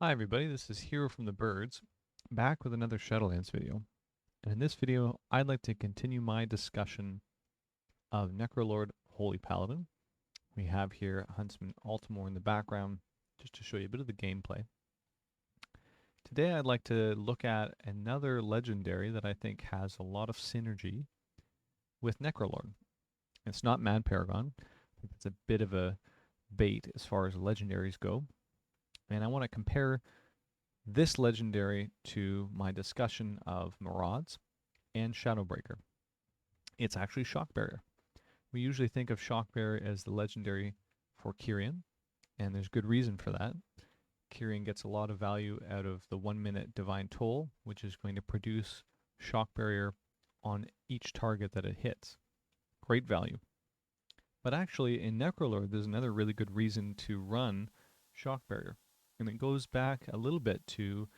Hi everybody, this is Hero from the Birds, back with another Shadowlands video. And in this video, I'd like to continue my discussion of Necrolord Holy Paladin. We have here Huntsman Altamore in the background, just to show you a bit of the gameplay. Today I'd like to look at another legendary that I think has a lot of synergy with Necrolord. It's not Mad Paragon. I think it's a bit of a bait as far as legendaries go. And I want to compare this legendary to my discussion of Marauds and Shadowbreaker. It's actually Shock Barrier. We usually think of Shock Barrier as the legendary for Kyrian, and there's good reason for that. Kyrian gets a lot of value out of the 1 minute Divine Toll, which is going to produce Shock Barrier on each target that it hits. Great value. But actually, in Necrolord, there's another really good reason to run Shock Barrier. And it goes back a little bit to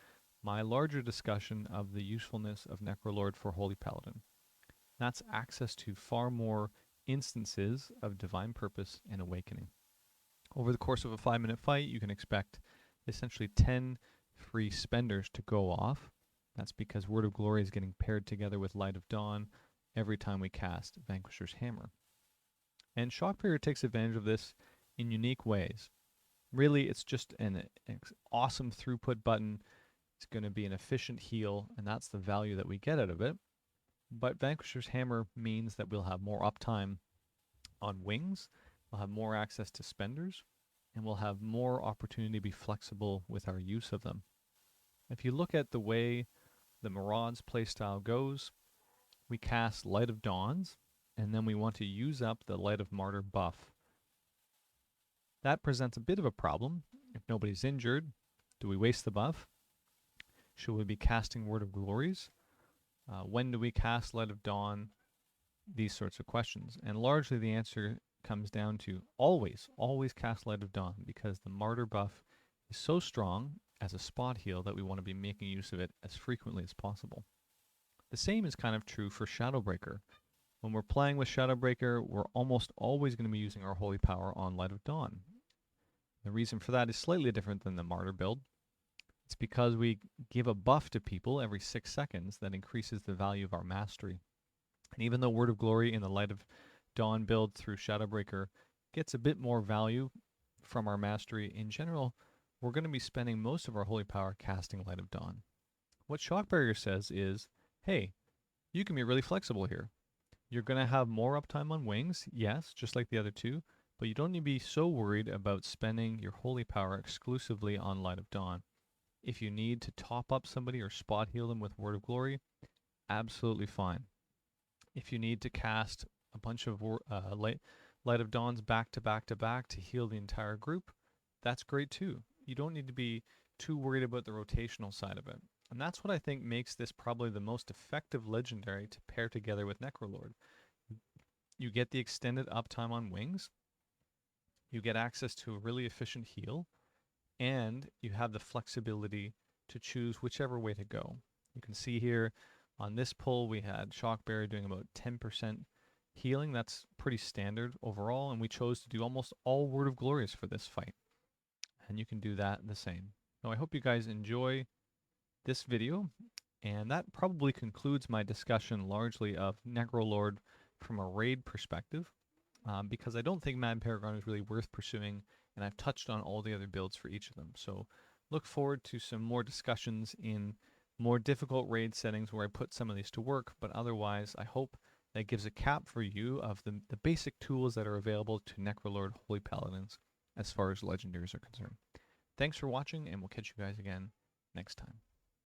my larger discussion of the usefulness of Necrolord for Holy Paladin. That's access to far more instances of Divine Purpose and Awakening. Over the course of a 5-minute fight, you can expect essentially 10 free spenders to go off. That's because Word of Glory is getting paired together with Light of Dawn every time we cast Vanquisher's Hammer. And Shock Barrier takes advantage of this in unique ways. Really, it's just an awesome throughput button. It's going to be an efficient heal, and that's the value that we get out of it. But Vanquisher's Hammer means that we'll have more uptime on wings, we'll have more access to spenders, and we'll have more opportunity to be flexible with our use of them. If you look at the way the Marauds playstyle goes, we cast Light of Dawns, and then we want to use up the Light of Martyr buff. That presents a bit of a problem. If nobody's injured, do we waste the buff? Should we be casting Word of Glories? When do we cast Light of Dawn? These sorts of questions. And largely the answer comes down to always cast Light of Dawn, because the Martyr buff is so strong as a spot heal that we want to be making use of it as frequently as possible. The same is kind of true for Shadowbreaker. When we're playing with Shadowbreaker, we're almost always going to be using our Holy Power on Light of Dawn. The reason for that is slightly different than the Martyr build. It's because we give a buff to people every 6 seconds that increases the value of our mastery. And even though Word of Glory in the Light of Dawn build through Shadowbreaker gets a bit more value from our mastery, in general, we're going to be spending most of our Holy Power casting Light of Dawn. What Shock Barrier says is, hey, you can be really flexible here. You're going to have more uptime on wings, yes, just like the other two, but you don't need to be so worried about spending your Holy Power exclusively on Light of Dawn. If you need to top up somebody or spot heal them with Word of Glory, absolutely fine. If you need to cast a bunch of Light of Dawns back to back to back to heal the entire group, that's great too. You don't need to be too worried about the rotational side of it. And that's what I think makes this probably the most effective legendary to pair together with Necrolord. You get the extended uptime on wings, you get access to a really efficient heal, and you have the flexibility to choose whichever way to go. You can see here on this pull we had Shock Barrier doing about 10% healing. That's pretty standard overall, and we chose to do almost all Word of Glories for this fight. And you can do that the same. So I hope you guys enjoy this video, and that probably concludes my discussion largely of Necrolord from a raid perspective, because I don't think Mad Paragon is really worth pursuing, and I've touched on all the other builds for each of them. So look forward to some more discussions in more difficult raid settings where I put some of these to work, but otherwise I hope that gives a cap for you of the basic tools that are available to Necrolord Holy Paladins as far as legendaries are concerned. Thanks for watching, and we'll catch you guys again next time.